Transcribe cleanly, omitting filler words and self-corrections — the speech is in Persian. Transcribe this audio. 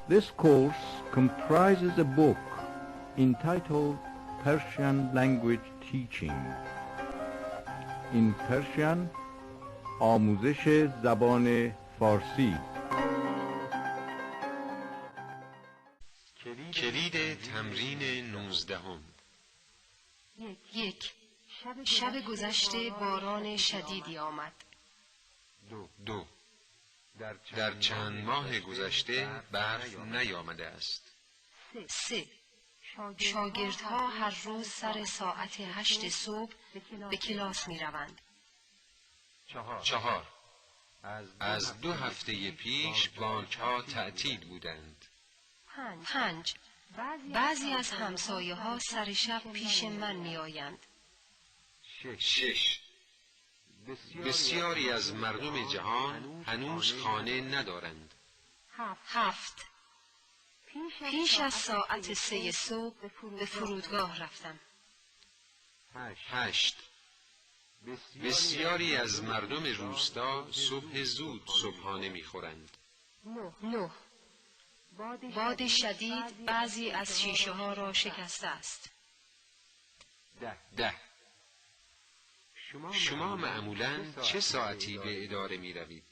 This course comprises a book entitled Persian Language Teaching. In Persian آموزش زبان فارسی. کلید تمرین 19. یک. شب گذشته باران شدیدی آمد. 2. در چند ماه گذشته برف نیامده است. 3. شاگردها هر روز سر ساعت 8 صبح به کلاس می روند. 4. از 2 هفته پیش بانک‌ها تعطیل بودند. 5. بعضی از همسایه ها سر شب پیش من می آیند. 6. بسیاری از مردم جهان هنوز خانه ندارند. 7. پیش از ساعت 3 صبح به فرودگاه رفتم. 8. بسیاری از مردم روستا صبح زود صبحانه می‌خورند. 9. باد شدید بعضی از شیشه ها را شکسته است. 10. شما معمولاً چه ساعتی به اداره می روید؟